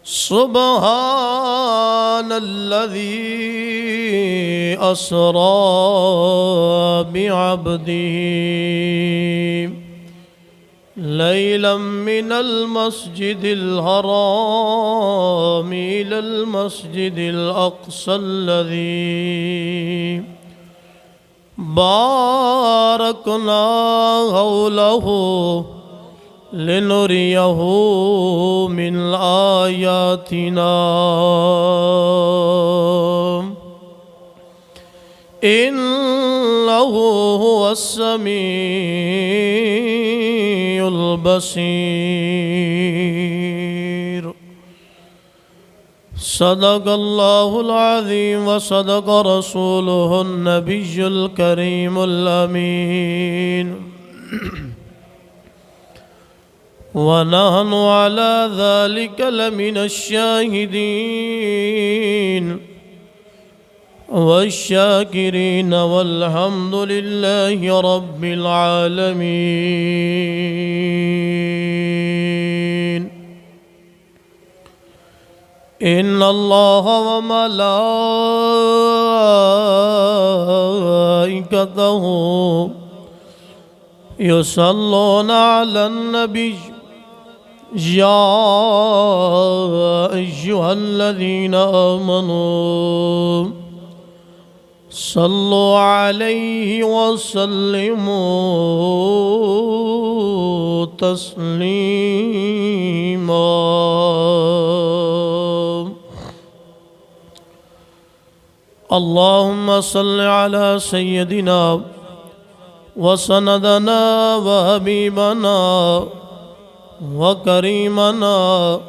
سبحان الذي أسرى بعبده ليلا من المسجد الحرام إلى المسجد الأقصى الذي باركنا حوله لنريه من آياتنا إنه هو السميع البصير صدق الله العظيم وصدق رسوله النبي الكريم الأمين ونحن على ذلك لمن الشاهدين والشاكرين والحمد لله رب العالمين إن الله وملائكته يصلون على النبي يا أيها الذين آمنوا صلوا عليه وسلموا تسليما اللهم صل على سيدنا وسندنا وحبيبنا وكريمنا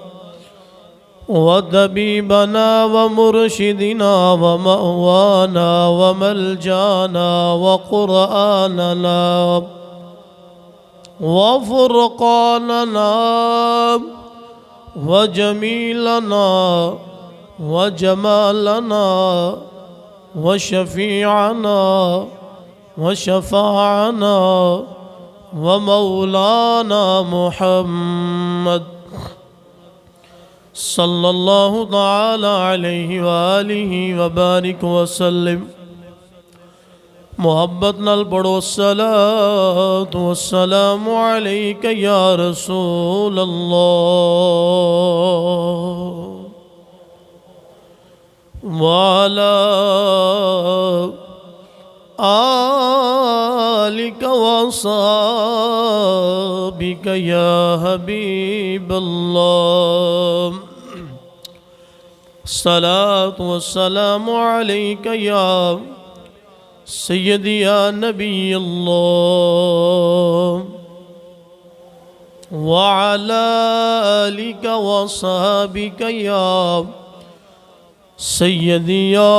وطبيبنا ومرشدنا ومأوانا وملجانا وقرآننا وفرقاننا وجميلنا وجمالنا وشفيعنا وشفاعنا ومولانا محمد صلی اللہ تعالی علیہ وآلہ وبارک وسلم محبت نال پڑھو الصلاۃ والسلام علیک یا رسول اللہ وعلی آلک وصحابک یا حبیب اللہ الصلاۃ والسلام علیک یا سیدی یا نبی اللہ وعلی آلک وصحابک یا سیدی یا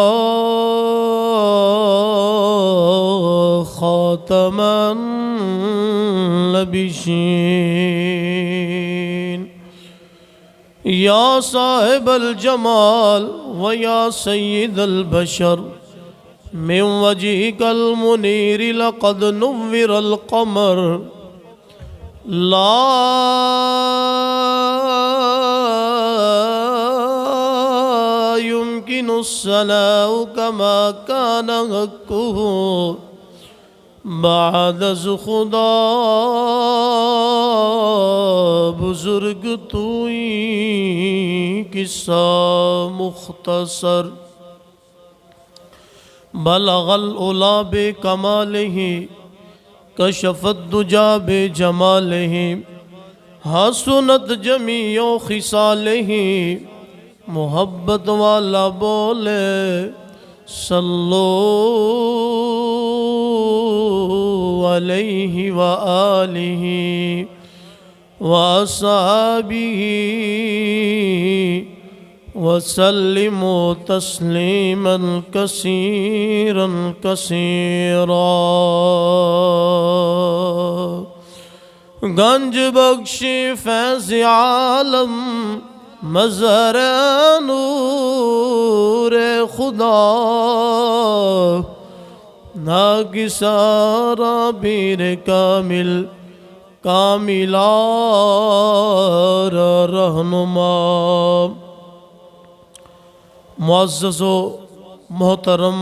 خاتم النبیین یا صاحب الجمال و یا سید البشر من وجهك المنیر لقد نور القمر لا يمكن الصلاة كما كان حقه بعد از خدا بزرگ توئی قصہ مختصر بلغ العلا بکمالہ کشف الدجا بجمالہ حسنت جمیع خصالہ محبت والا بولے صلو علیہ وآلہ وصحبہ وسلموا تسلیما کثیرا کثیرا گنج بخش فیض عالم مظہر نور خدا ناگسارا بیر کامل کاملا رہنما۔ معزز و محترم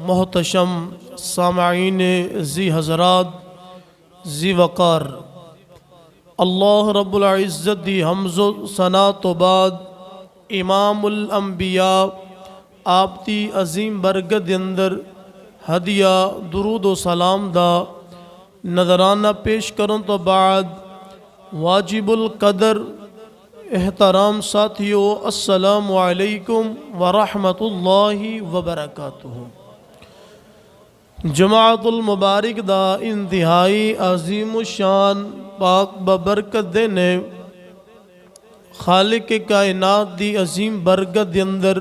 محتشم سامعین ذی حضرات ذی وقار، اللہ رب العزت دی حمد و ثنا تو بعد امام الانبیاء آپ دی عظیم برکت دے اندر ہدیہ درود و سلام دا نظرانہ پیش کرن تو بعد واجب القدر احترام ساتھیو، السلام علیکم ورحمۃ اللہ وبرکاتہ۔ جماعت المبارک دا انتہائی عظیم الشان پاک ببرکت دینے خالق کائنات دی عظیم برکت دے اندر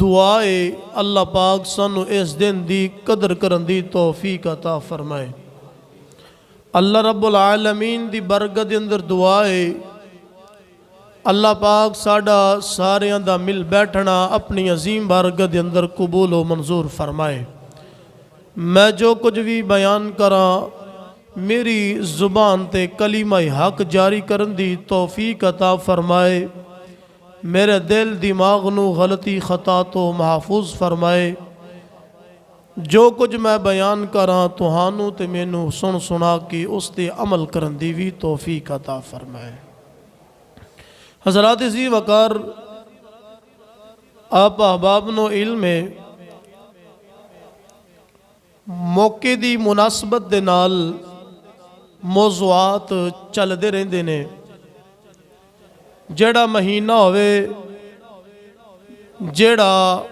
دعائے اللہ پاک سانو اس دن دی قدر کرن دی توفیق عطا فرمائے۔ اللہ رب العالمین دی برکت دے اندر دعائے اللہ پاک ساڈا ساریاں دا مل بیٹھنا اپنی عظیم برکت دے اندر قبول و منظور فرمائے۔ میں جو کچھ بھی بیان کراں میری زبان تے کلمہ حق جاری کرن دی توفیق عطا فرمائے، میرے دل دماغ نو غلطی خطا تو محفوظ فرمائے۔ جو کچھ میں بیان کراں تہانوں تے مینوں سن سنا کے اس تے عمل کرن دی بھی توفیق عطا فرمائے۔ حضرات ذی وقار، آپ احباب نو علم ہے موقع دی مناسبت دے نال موضوعات چل دے رہندے نے۔ جیڑا مہینہ ہوئے جیڑا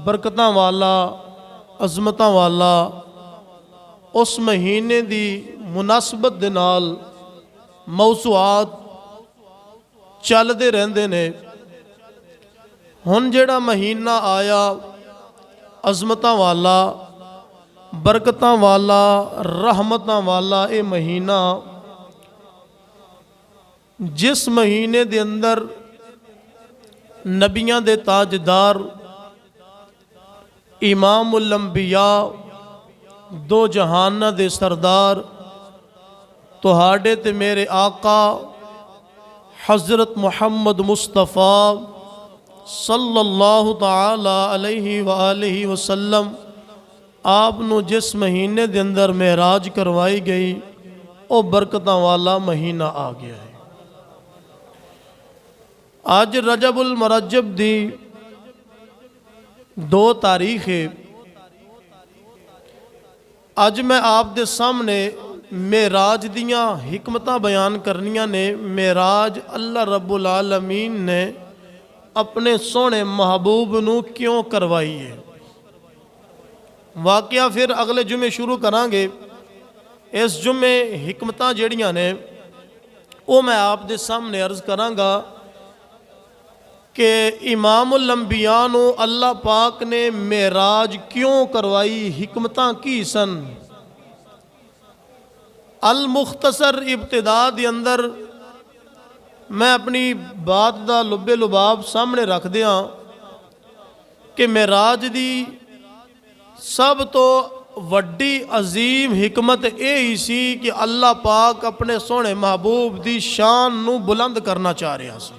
برکتاں والا عظمتاں والا، اس مہینے دی مناسبت دے نال موضوعات چل دے رہندے نے۔ ہن جیڑا مہینہ آیا عظمتاں والا برکتاں والا رحمتاں والا، اے مہینہ جس مہینے دے اندر نبیاں دے تاجدار امام الانبیاء دو جہاناں دے سردار تہاڈے تے میرے آقا حضرت محمد مصطفیٰ صلی اللہ تعالی علیہ وآلہ وسلم آپ نو جس مہینے دے اندر معراج کروائی گئی او برکتاں والا مہینہ آ گیا ہے۔ آج رجب المرجب دی 2 تاریخ ہے۔ آج میں آپ دے سامنے معراج دیاں حکمتاں بیان کرنیاں نے۔ معراج اللہ رب العالمین نے اپنے سونے محبوب نو کیوں کروائی ہے؟ واقعہ پھر اگلے جمعے شروع کران گے۔ اس جمعے حکمتاں جڑیاں نے وہ میں آپ دے سامنے عرض کراں گا کہ امام الانبیاء نو اللہ پاک نے معراج کیوں کروائی، حکمتاں کی سن۔ المختصر ابتدا دی اندر میں اپنی بات دا لبے لباب سامنے رکھ دیاں کہ معراج دی سب تو وڈی عظیم حکمت اے ہی سی کہ اللہ پاک اپنے سونے محبوب دی شان نو بلند کرنا چاہ رہا سی۔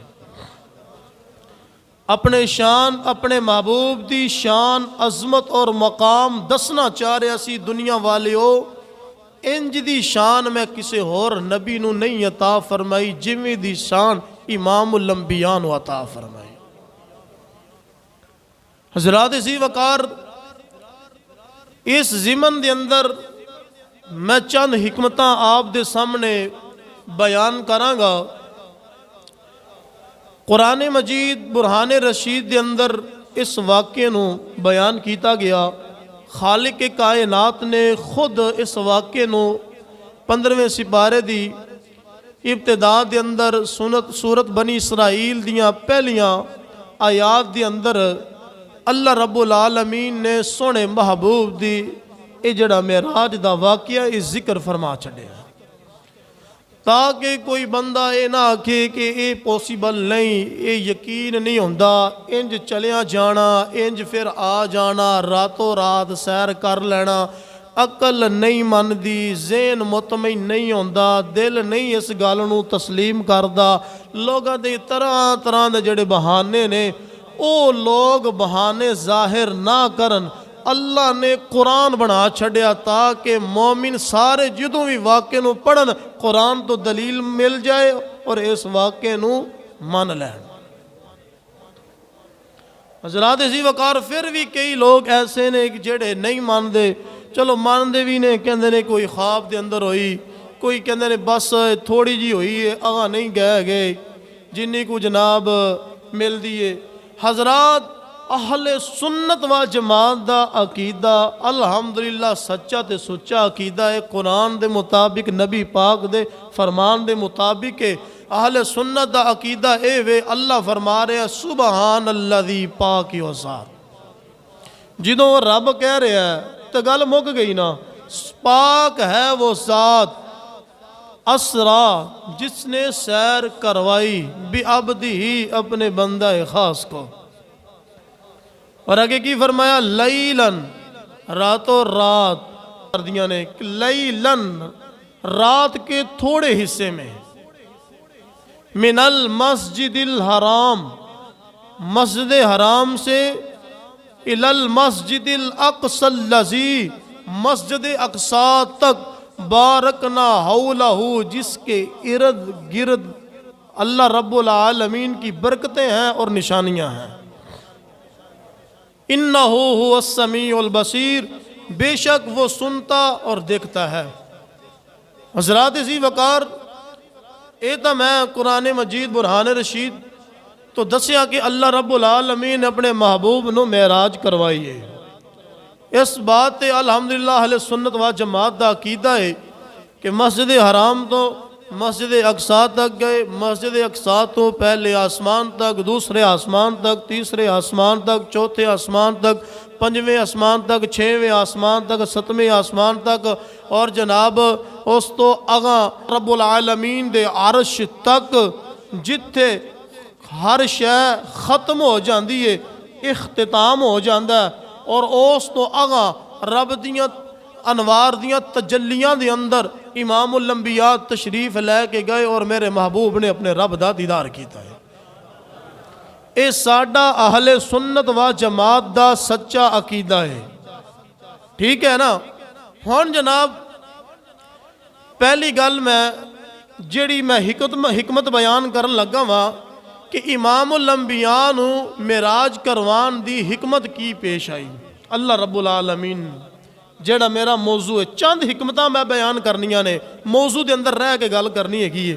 اپنے محبوب دی شان عظمت اور مقام دسنا چاہ رہا سی دنیا والیو۔ انج دی شان میں کسے اور نبی نو نہیں عطا فرمائی جویں دی شان امام الانبیاء نو عطا فرمائی۔ حضرات ذی وقار، اس ضمن دے اندر میں چند حکمتاں آپ دے سامنے بیان کراں گا۔ قرآن مجید برہان رشید دے اندر اس واقعے نو بیان کیتا گیا۔ خالق کائنات نے خود اس واقعے نو 15ویں سپارے دی ابتدا دے اندر سورت بنی اسرائیل دیاں پہلیاں آیات دے اندر اللہ رب العالمین نے سونے محبوب دی اے جڑا معراج دا واقعہ اس ذکر فرما چھڑے، تاکہ کوئی بندہ اے نہ آکھے کہ اے پوسیبل نہیں، اے یقین نہیں ہوندا، انج چلیاں جانا، انج پھر آ جانا، راتوں رات سیر کر لینا، عقل نہیں مندی، ذہن مطمئن نہیں ہوندا، دل نہیں اس گل نو تسلیم کردا۔ لوگاں دے طرح طرح دے جڑے بہانے نے او لوگ بہانے ظاہر نہ کرن، اللہ نے قرآن بنا چھڑیا تاکہ مومن سارے جدوں بھی واقعے نو پڑھن قرآن تو دلیل مل جائے اور اس واقعے نو مان لین۔ حضرات عزیز وقار پھر بھی کئی لوگ ایسے نے جڑے نہیں ماندے، چلو ماندے بھی نے، کہندے نے کوئی خواب دے اندر ہوئی، کوئی کہندے نے بس تھوڑی جی ہوئی ہے، آگاں نہیں گئے جنی کو جناب مل دیے۔ حضرات اہل سنت و جماعت دا عقیدہ الحمدللہ سچا تے سچا عقیدہ ہے، قرآن دے مطابق نبی پاک دے فرمان دے مطابق ہے۔ اہل سنت دا عقیدہ اے وے اللہ فرما رہے ہیں سبحان الذی پاک و ذات، جدوں رب کہہ رہے ہیں تو گل مک گئی نا، پاک ہے وہ ذات اسرا جس نے سیر کروائی بی عبدی ہی اپنے بندہ خاص کو، اور آگے کی فرمایا لیلن راتوں رات کر دیا نے، لیلن رات کے تھوڑے حصے میں، من المسجد الحرام مسجد حرام سے، الی المسجد الاقصی الذی مسجد اقصی تک، بارکنا حولہ جس کے ارد گرد اللہ رب العالمین کی برکتیں ہیں اور نشانیاں ہیں۔ انہ هو السمیع البصیر بے شک وہ سنتا اور دیکھتا ہے۔ حضرات اسی وقار اے تا میں قرآن مجید برہان رشید تو دسیا کہ اللہ رب العالمین اپنے محبوب نو معراج کروائیے۔ اس بات تے الحمدللہ اہل سنت و جماعت دا عقیدہ ہے کہ مسجد حرام تو مسجد اقصی تک گئے، مسجد اقصی تو پہلے آسمان تک، دوسرے آسمان تک، تیسرے آسمان تک، چوتھے آسمان تک، پنجویں آسمان تک، چھویں آسمان تک، ستویں آسمان تک، اور جناب اس تو اگاں رب العالمین دے عرش تک، جتھے ہر شے ختم ہو جاندی ہے اختتام ہو جاندہ ہے، اور اس تو اگاں رب دیاں انوار دیاں تجلیاں دے اندر امام الانبیاء تشریف لے کے گئے اور میرے محبوب نے اپنے رب دا دیدار کیتا ہے۔ اے ساڈا اہل سنت و جماعت دا سچا عقیدہ ہے، ٹھیک ہے نا۔ ہن جناب پہلی گل میں جیڑی میں حکمت بیان کرن لگا وا کہ امام الانبیاء نو معراج کروان دی حکمت کی پیش آئی۔ اللہ رب العالمین جیڑا میرا موضوع ہے، چند حکمتاں میں بیان کرنیاں نے، موضوع دے اندر رہ کے گل کرنی ہے کی ہے،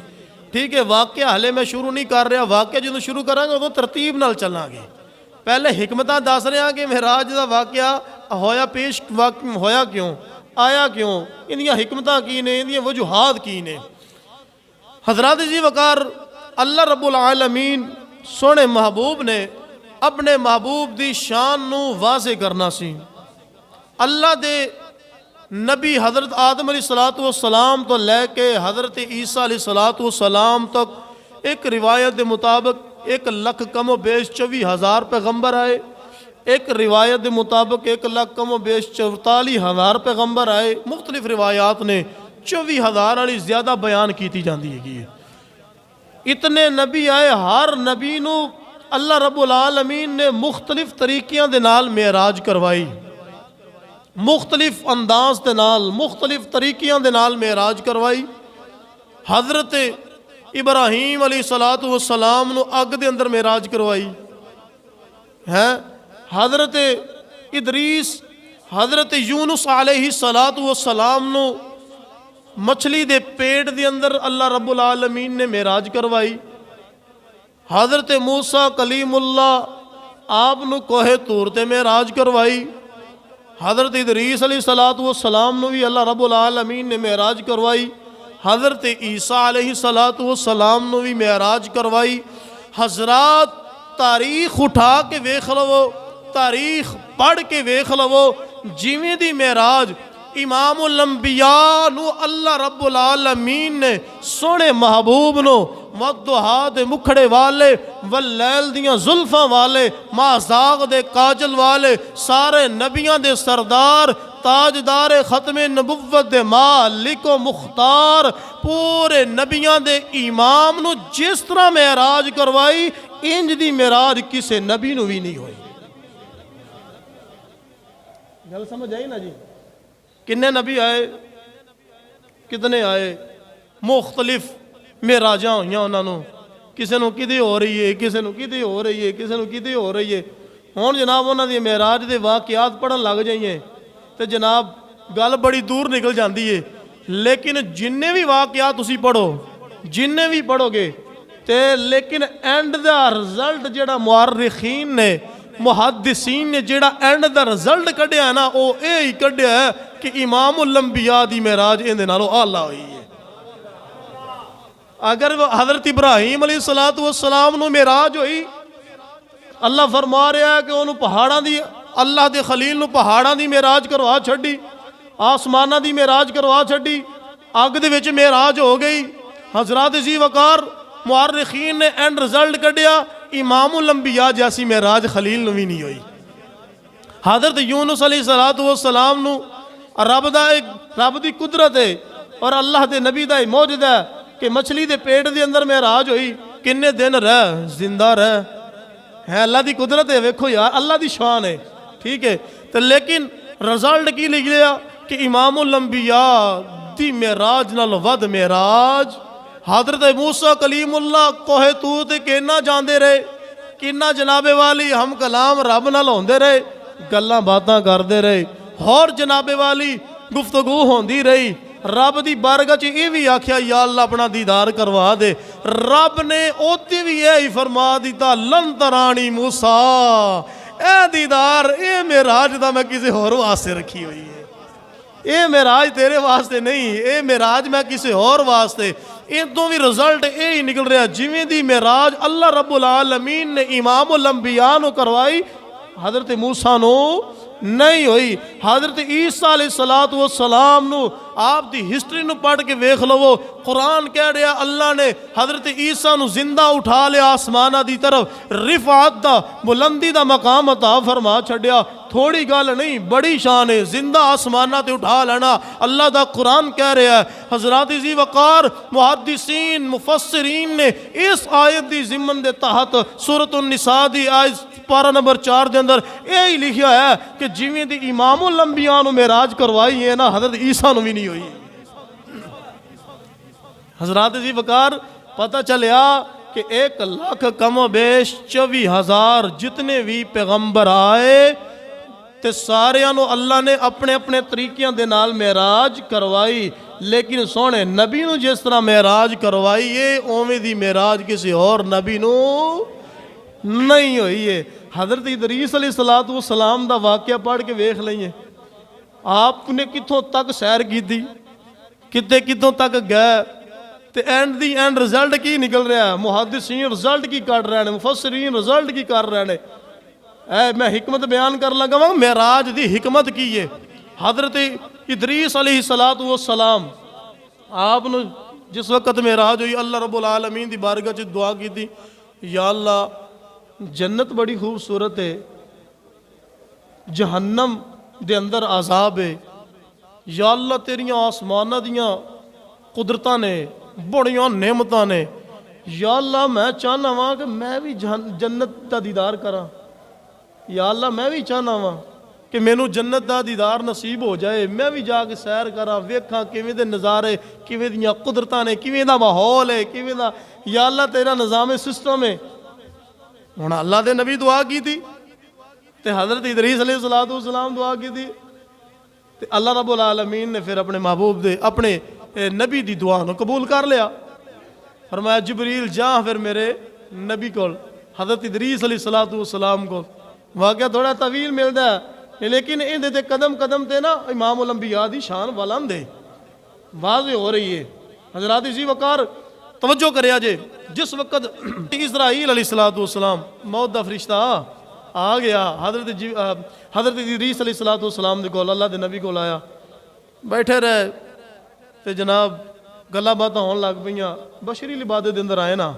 ٹھیک ہے۔ واقعہ ہلے میں شروع نہیں کر رہا، واقعہ جدوں شروع کریں گے تو ترتیب نال چلاں گے۔ پہلے حکمتاں دس رہے ہیں کہ معراج دا واقعہ ہویا پیش ہویا کیوں، آیا کیوں، اندیاں حکمتاں کی نے، اندیاں وجوہات کی نے۔ حضرات جی وقار اللہ رب العالمین سونے محبوب نے اپنے محبوب دی شان نو واضح کرنا سی۔ اللہ دے نبی حضرت آدم علیہ السلام تو لے کے حضرت عیسیٰ علیہ السلام تک ایک روایت دے مطابق 1,00,000 کم و بیش 24,000 پیغمبر آئے، ایک روایت دے مطابق 1,00,000 کم و بیش 44,000 پیغمبر آئے، مختلف روایات نے 24,000 والی زیادہ بیان کیتی جاندی ہے۔ اتنے نبی آئے، ہر نبی نو اللہ رب العالمین نے مختلف طریقیاں دے نال معراج کروائی، مختلف انداز دے نال، مختلف طریقیاں دے نال معراج کروائی۔ حضرت ابراہیم علیہ السلام نو اگ دے اندر معراج کروائی ہے، حضرت ادریس، حضرت یونس علیہ السلام نو مچھلی دے پیٹ دے اندر اللہ رب العالمین نے معراج کروائی۔ حضرت موسیٰ کلیم اللہ آپ نو کوہ طور تے معراج کروائی۔ حضرت ادریس علیہ السلام نو بھی اللہ رب العالمین نے معراج کروائی۔ حضرت عیسیٰ علیہ السلام نو بھی معراج کروائی۔ حضرات تاریخ اٹھا کے ویکھ لو، تاریخ پڑھ کے ویکھ لو، جیویں دی معراج امام الانبیاء نو اللہ رب العالمین نے سونے محبوب نو والضحیٰ دے مکھڑے والے، واللیل دیاں زلفاں والے، مازاغ دے کاجل والے، سارے نبیاں دے سردار تاجدار ختم نبوت دے مالک و مختار پورے نبیاں دے امام نو جس طرح معراج کروائی انج دی معراج کسے نبی نو بھی نہیں ہوئی. گل سمجھ آئی نا جی؟ کنے نبی آئے، کتنے آئے، مختلف معراجاں ہوئیاں انہاں نو، کسے نو کدی ہو رہی ہے، کسے نو کدی ہو رہی ہے، کسے نو کدی ہو رہی ہے. ہون جناب انہاں دی معراج دے واقعات پڑھن لگ جائیں تے جناب گل بڑی دور نکل جاندی ہے. لیکن جننے بھی واقعات تسی پڑھو، جننے بھی پڑھو گے تے لیکن اینڈ دا رزلٹ جڑا مورخین نے، محدثین نے جڑا اینڈ دا رزلٹ کڈیا ہے نا، او اے ہی کڈیا ہے کہ امام الانبیاء دی معراج اندے نالوں اعلیٰ ہوئی ہے. اگر حضرت ابراہیم علیہ السلام نو معراج ہوئی، اللہ فرما رہا ہے کہ انہوں پہاڑاں دی، اللہ دے خلیل نو پہاڑاں دی معراج کروا چھڑی، آسمانہ دی معراج کروا چھڑی، اگ دے وچ معراج ہو گئی. حضرات ذی وقار مورخین نے اینڈ رزلٹ کڈیا امام الانبیاء جیسی معراج خلیل نو بھی نہیں ہوئی. حضرت یونس علیہ السلام نو رب دی قدرت ہے اور اللہ دے نبی دا موجزہ ہے کہ مچھلی دے پیٹ دے اندر معراج ہوئی، کنے دن رہ زندہ رہ ہے. اللہ دی قدرت ہے، ویکھو یار اللہ دی شان ہے، ٹھیک ہے. تو لیکن رزلٹ کی لکھ لیا کہ امام الانبیاء دی معراج نال ود معراج حضرت موسیٰ کلیم اللہ کوہ طور تے کینا جاندے رہے، کینا جناب والی ہم کلام رب نال ہوندے رہے، گلاں باتاں کردے رہے، اور جناب والی گفتگو ہوندی رہی. رب دی بارگاہ چ یہ بھی آکھیا یا اللہ اپنا دیدار کروا دے. رب نے اوتے بھی یہی فرما دیتا لن ترانی موسیٰ، اے دیدار اے معراج دا میں کسی اور واسطے رکھی ہوئی ہے، اے معراج تیرے واسطے نہیں، اے معراج میں کسی اور واسطے. تو بھی رزلٹ اے ہی نکل رہا جویں دی معراج اللہ رب العالمین نے امام الانبیاء نو کروائی حضرت موسیٰ نو نہیں ہوئی. حضرت عیسیٰ علیہ السلام نو آپ دی ہسٹری نو پڑھ کے ویکھ لو، قرآن کہہ رہا اللہ نے حضرت عیسیٰ نو زندہ اٹھا لیا، آسمانہ دی طرف رفعت دا بلندی دا مقام عطا فرما چھڑیا. تھوڑی گل نہیں، بڑی شان ہے، زندہ آسمانہ تے اٹھا لینا اللہ دا قرآن کہہ رہا ہے. حضرات ذی وقار محدثین مفسرین نے اس آیت دی ضمن دے تحت سورۃ النساء دی آیت پارہ نمبر 4 دے اندر یہی لکھیا ہے کہ جویں دی امام الانبیاء نو معراج کروائی ہے نا حضرت عیسیٰ نو بھی نہیں ہوئی. حضرات ذی وقار پتہ چلیا کہ 1,00,000 کم و بیش 24,000 جتنے بھی پیغمبر آئے تے ساریاں نو اللہ نے اپنے اپنے طریقیاں دے نال معراج کروائی. لیکن سونے نبی نو جس طرح معراج کروائی ہے اوویں دی معراج کسی اور نبی نو نہیں ہوئی ہے. حضرت ادریس علیہ السلام دا واقعہ پڑھ کے ویکھ لئیے، آپ نے کتھوں تک سیر کی دی، کتوں تک گئے تے اینڈ رزلٹ کی نکل رہا ہے. محدثین رزلٹ کی کر رہے ہیں، مفسرین رزلٹ کی کر رہے ہیں. میں حکمت بیان کر لگا ہوں، معراج دی حکمت کی ہے. حضرت ادریس علیہ السلام آپ نے جس وقت معراج ہوئی اللہ رب العالمین دی بارگاہ چ دعا کی تھی، یا اللہ جنت بڑی خوبصورت ہے، جہنم دے اندر عذاب ہے، یا اللہ تیریاں آسمانہ دیاں قدرتاں نے بڑیاں نعمتاں نے، یا اللہ میں چاہنا ہاں کہ میں بھی جنت دا دیدار کراں، یا اللہ میں بھی چاہنا ہاں کہ مینوں جنت دا دیدار نصیب ہو جائے، میں بھی جا کے سیر کراں، ویکھاں کیویں دے نظارے، کیویں دیاں قدرتاں نے، کیویں دا ماحول ہے، کیویں دا یا اللہ تیرا نظام سسٹم ہے. ہن اللہ دے نبی دعا کی تھی تے حضرت ادریس علیہ السلام دعا کی تھی تے اللہ رب العالمین نے پھر اپنے محبوب دے اپنے نبی دی دعا نو قبول کر لیا. فرمایا جبریل جا پھر میرے نبی کول، حضرت ادریس علیہ السلام کو. واقعہ تھوڑا طویل ملتا ہے لیکن ان دے قدم قدم تے نا امام الانبیاء دی شان بلند ہے، واضح ہو رہی ہے. حضرات ذی وقار توجہ کریا جے، جس وقت اسرائیل علیہ السلام موت دا فرشتہ آ گیا حضرت ادریس علیہ السلام دے کول، اللہ دے نبی کول آیا، بیٹھے رہے تے جناب گلاں باتاں ہون لگ پیاں، بشری لبادے دے اندر آئے نا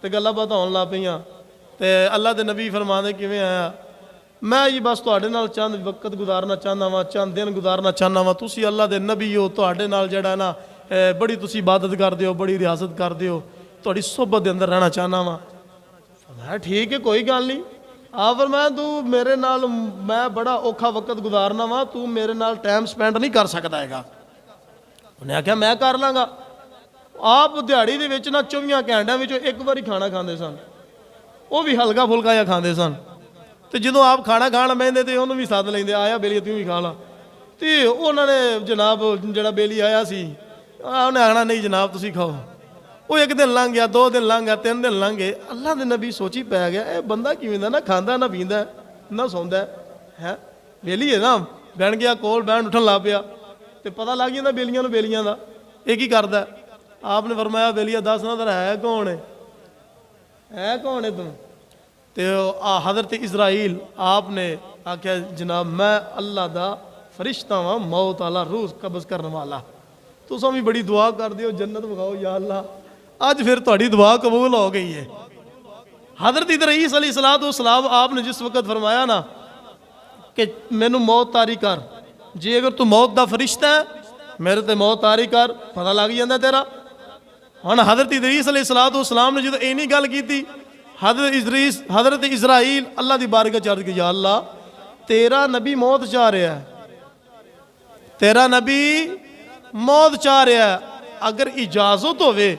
تے گلاں باتاں ہون لگ پیاں تے اللہ دے نبی فرماندے کیویں آیا میں جی بس تواڈے نال چند وقت گزارنا چاہنا وا، چند دن گزارنا چاہنا وا، تسی اللہ دے نبی ہو، تواڈے نال جڑا نا بڑی تسی عبادت کردے ہو، بڑی ریاضت کردے ہو، تواڈی صحبت دے اندر رہنا چاہنا وا۔ فرمایا ٹھیک ہے کوئی گل نہیں۔ آپ فرمایا تو میرے نال میں بڑا اوکھا وقت گزارنا وا، تو میرے نال ٹائم سپینڈ نہیں کر سکتا ہے گا۔ انہیں آخیا میں کر لاں گا۔ آپ دیہڑی دے وچ نا 24 گھنٹیاں وچوں ایک باری کھانا کھاندے سن، وہ بھی ہلکا پھلکا جا کھاندے سن۔ تو جدوں آپ کھانا کھان بہندے تے انہوں بھی سد لیندے، آیا بیلی توں بھی کھا لا۔ تے انہوں نے جناب جڑا بیلی آیا سی انہیں آخنا نہیں جناب تسی کھاؤ۔ وہ ایک دن لنਘ گیا، 2 دن لنਘ گیا، 3 دن لنਘ گئے۔ اللہ دے نبی سوچی پی گیا اے بندہ کیویں دا نہ کھاندا نہ پیندا نہ سوندا ہے، بیلی ہے نا، بہن گیا کول بہن اٹھن لا پیا تے پتہ لگ جاندا بیلیاں نوں بیلیاں دا یہ کی کردا ہے۔ آپ نے فرمایا بیلیاں دس نا ذرا ہے کون ہے کون ہے تم؟ تے حضرت اسرائیل آپ نے آخیا جناب میں اللہ دا فرشتہ ہاں، موت والا، روح قبض کرنے والا۔ تساں بھی بڑی دعا کر دیو جنت بخاؤ یا اللہ، اج پھر تہاڈی دعا قبول ہو گئی ہے۔ حضرت ادریس علیہ السلام آپ نے جس وقت فرمایا نا کہ مینوں موت طاری کر، جی اگر تو موت دا فرشتہ ہے میرے تے موت طاری کر، پتہ لگ جاندا تیرا۔ ہن حضرت ادریس علیہ السلام نے جدوں اینی گل کیتی، حضرت اسرائیل اللہ دی بارگاہ چڑھ کے یا اللہ تیرا نبی موت چاہ رہا ہے، تیرا نبی موت چاہ رہا ہے، اگر اجازت ہوئے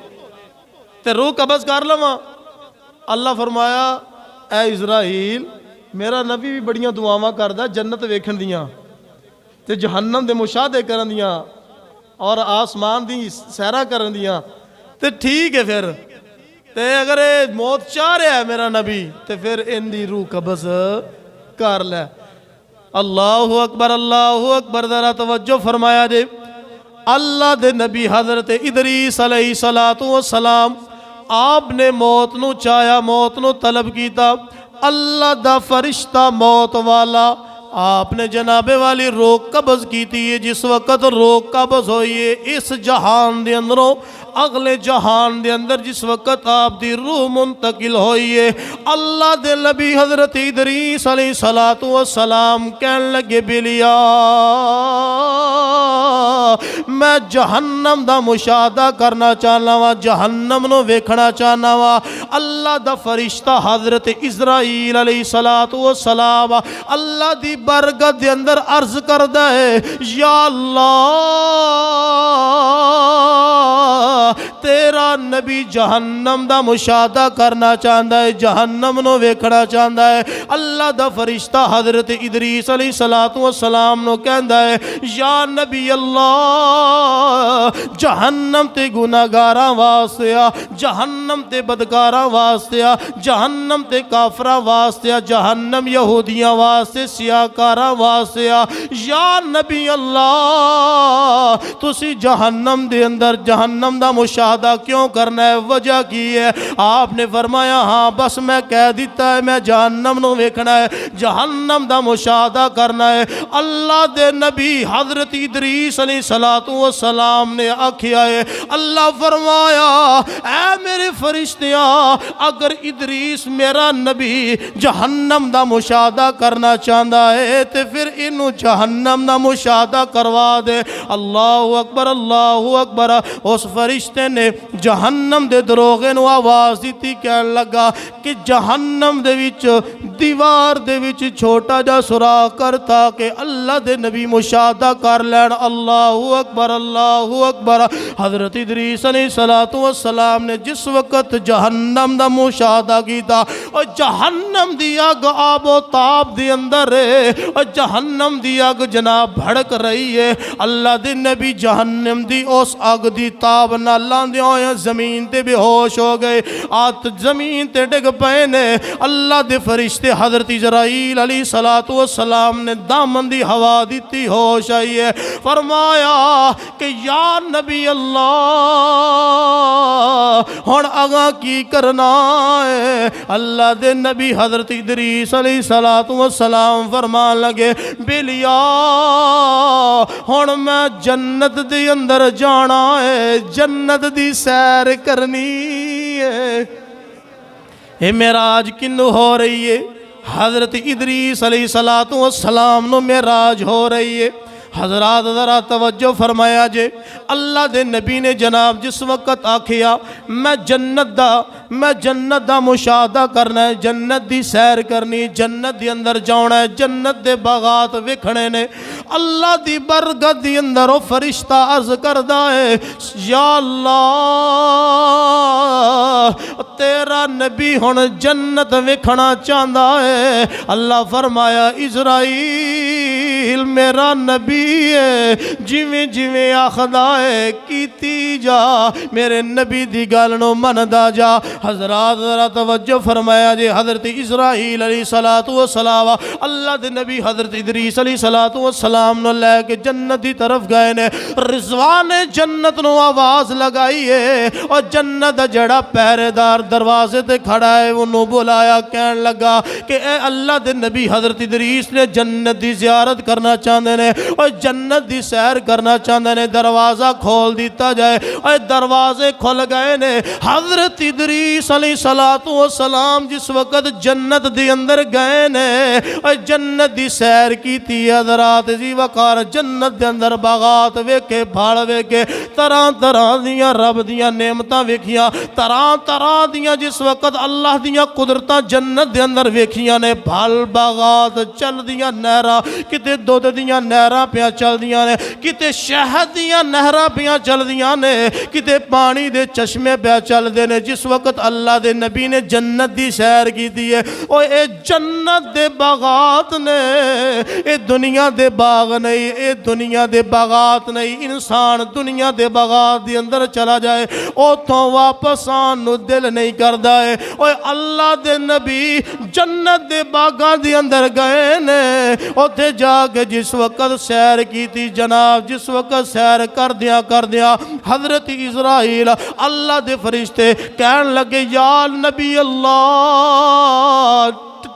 تے روح قبض کر لواں۔ اللہ فرمایا اے اسرائیل میرا نبی بھی بڑیاں دعاواں کردا جنت ویکھن دیاں تے جہنم دے مشاہدے کرن دیاں اور آسمان دی سیرا کرن دیاں، تے ٹھیک ہے پھر تے اگر موت چاہ رہا ہے میرا نبی تے پھر ان دی روح قبض کر لے۔ اللہ اکبر اللہ اکبر، ذرا توجہ فرمایا جے۔ اللہ دے نبی حضرت ادریس علیہ السلام آپ نے موت نو چاہیا، موت نو طلب کیتا، اللہ دا فرشتہ موت والا آپ نے جناب والی روح قبض کیتی ہے۔ جس وقت روح قبض ہوئی ہے اس جہان دے اندروں اگلے جہان دے اندر جس وقت آپ دی روح منتقل ہوئی ہے، اللہ دے نبی حضرت ادریس علیہ السلام کہنے لگے بلیا میں جہنم دا مشاہدہ کرنا چاہنا وا، جہنم نو ویکھنا چاہنا وا۔ اللہ دا فرشتہ حضرت اسرائیل علیہ السلام اللہ دی برگت دے اندر عرض کردا ہے یا اللہ تیرا نبی جہنم دا مشاہدہ کرنا چاہندا ہے، جہنم نو ویکھنا چاہندا ہے۔ اللہ دا فرشتہ حضرت ادریس علیہ السلام نو کہندا ہے یا نبی اللہ جہنم تے گناہگاراں واسطے آ، جہنم تے بدکاراں واسطے آ، جہنم تے کافراں واسطے آ، جہنم یہودیاں واسطے، سیاکاراں واسطے آ۔ یا نبی اللہ تسی جہنم دے اندر جہنم دا مشاہدہ کیوں کرنا ہے، وجہ کی ہے؟ آپ نے فرمایا ہاں بس میں کہہ دیتا ہے میں جہنم نو ویکھنا ہے، جہنم دا مشاہدہ کرنا ہے۔ اللہ دے نبی حضرت ادریس علیہ السلام نے آکھیا ہے، اللہ فرمایا اے میرے فرشتیاں اگر ادریس میرا نبی جہنم دا مشاہدہ کرنا چاہندا ہے تے پھر انہوں جہنم دا مشاہدہ کروا دے۔ اللہ اکبر اللہ اکبر۔ اس فرشتے نے جہنم دے دروغے نو آواز دیتی، کہنے لگا کہ جہنم دے وچ دیوار دے وچ چھوٹا جا سوراخ کر تاکہ اللہ دے نبی مشاہدہ کر لین۔ اللہ اکبر اللہ اکبر۔ حضرت ادریس علیہ السلام نے جس وقت جہنم دا مشاہدہ کیتا اور جہنم دی اگ آب و تاب دی اندر ہے اور جہنم دی اگ جناب بھڑک رہی ہے، اللہ دے نبی جہنم دی اس اگ دی تاب نہ لاندے ہوئے زمین تے بے ہوش ہو گئے، آت زمین تے ڈگ پئے نے۔ اللہ دے فرشتے حضرت اسرائیل علیہ السلام نے دامن دی ہوا دیتی، ہوش آئی ہے۔ فرمایا کہ یا نبی اللہ ہن اگاں کی کرنا ہے؟ اللہ دے نبی حضرت ادریس علیہ السلام فرمان لگے بلیا ہن میں جنت دے اندر جانا ہے، جنت دی سیر کرنی ہے۔ اے معراج کنوں ہو رہی ہے؟ حضرت ادریس علیہ السلام نو معراج ہو رہی ہے۔ حضرات ذرا توجہ فرمایا جے، اللہ دے نبی نے جناب جس وقت آکھیا میں جنت دا مشاہدہ کرنا ہے، جنت دی سیر کرنی، جنت دی اندر جانا ہے، جنت دے باغات وکھنے نے، اللہ دی برکت دی اندر وہ فرشتہ عرض کردا ہے یا اللہ تیرا نبی ہن جنت وکھنا چاہندا ہے۔ اللہ فرمایا اسرائیل میرا نبی ہے، جویں جویں آخدا ہے کیتی جا، میرے نبی دی گل نو مندا جا۔ حضرات ذرا توجہ فرمایا جے، حضرت اسرائیل علیہ السلام اللہ دے نبی حضرت ادریس علیہ السلام نو لے کے جنت دی طرف گئے نے۔ رضوان جنت نو آواز لگائی ہے اور جنت دا جڑا پہرے دار دروازے تے کھڑا ہے انہوں بلایا، کہن لگا کہ اے اللہ دے نبی حضرت ادریس نے جنت دی زیارت کرنا چاہندے نے اور جنت دی سیر کرنا چاہندے نے، دروازہ کھول دیتا جائے۔ اور دروازے کھل گئے نے۔ حضرت ادریس علیہ السلام جس وقت جنت دی اندر گئے نے اور جنت دی سیر کی تھی، حضرات جی وقار جنت دے اندر باغات ویکھے، پھاڑ ویکھے، طرح طرح دیاں رب دیاں نعمتاں ویکھیاں، طرح طرح دیاں جس وقت اللہ دیاں قدرتاں جنت دے اندر ویکھیاں نے، پھل باغات چل دیاں نہراں، کتے دودھ دیاں نہراں پیاں چل دیاں نے، کتے شہد دیاں نہراں پیاں چل دیاں نے، کتے پانی دے چشمے پیاں چل دے نے۔ جس وقت اللہ دے نبی نے جنت دی سیر کی دی ہے، اور اے جنت دے باغات نے، اے دنیا دے باغ نہیں، اے دنیا دے باغات نہیں۔ انسان دنیا دے باغات دی اندر چلا جائے اوتھوں واپس آن نو دل نہیں کردا ہے، اور اللہ دے نبی جنت دے باغاں دی اندر گئے نے، اوتھے جا کے جس وقت سیر کی تھی جناب، جس وقت سیر کر دیا حضرت اسرائیل اللہ دے فرشتے کہن لگے یا نبی اللہ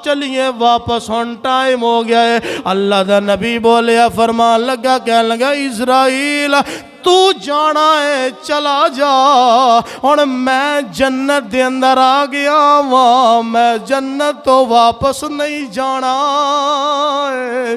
چلیے واپس ہن ٹائم ہو گیا ہے۔ اللہ دا نبی بولیا فرمان لگا، کہن لگا اسرائیل تو جانا ہے چلا جا، اور میں جنت دے اندر آ گیا ہوں، میں جنت تو واپس نہیں جانا ہے۔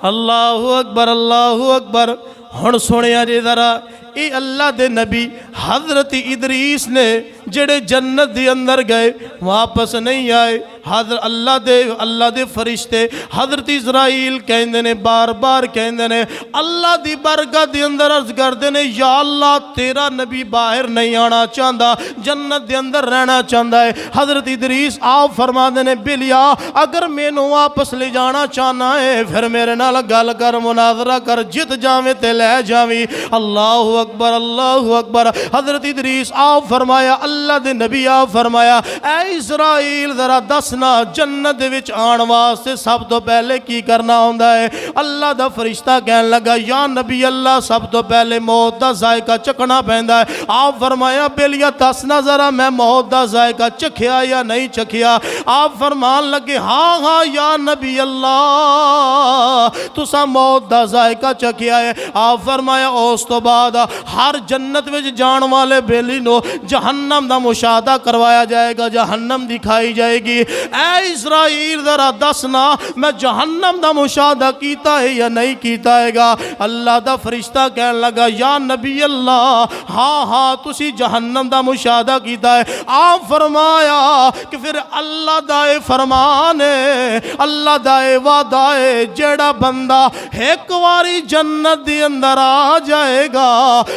اللہ اکبر اللہ اکبر۔ ہن سنیا جے ذرا، اے اللہ دے نبی حضرت ادریس نے جڑے جنت دے اندر گئے واپس نہیں آئے، حضرت اللہ دے فرشتے حضرت اسرائیل کہندے نے، بار بار کہندے نے، اللہ دی برکت دے اندر عرض کردے نے یا اللہ تیرا نبی باہر نہیں آنا چاہندا، جنت دے اندر رہنا چاہندا ہے۔ حضرت ادریس آپ فرما دے نے بلیا اگر مینوں واپس لے جانا چاہنا ہے پھر میرے نال گل کر، مناظرہ کر، جت جاویں تے لے جاویں۔ اللہ اکبر اللہ اکبر۔ حضرت ادریس آپ فرمایا، اللہ دے نبی آپ فرمایا اے اسرائیل ذرا دسنا جنت دے وچ آن واسطے سب تو پہلے کی کرنا ہوندا ہے؟ اللہ دا فرشتہ کہن لگا یا نبی اللہ سب تو پہلے موت دا ذائقہ چکھنا پیندا ہے۔ آپ فرمایا بلیا دسنا ذرا میں موت دا ذائقہ چکھیا یا نہیں چکھیا؟ آپ فرمان لگے ہاں ہاں یا نبی اللہ تسا موت دا ذائقہ چکھیا ہے۔ آپ فرمایا اس تو بعد ہر جنت وچ جان والے بیلی نو جہنم دا مشاہدہ کروایا جائے گا، جہنم دکھائی جائے گی۔ اے اسرائیل ذرا دسنا میں جہنم دا مشاہدہ کیتا ہے یا نہیں کیتا ہے گا؟ اللہ دا فرشتہ کہن لگا یا نبی اللہ ہاں ہاں تسی جہنم دا مشاہدہ کیتا ہے۔ آپ فرمایا کہ پھر اللہ دا فرمان ہے، اللہ دا وعدہ ہے، جیڑا بندہ ایک واری جنت دی اندر آ جائے گا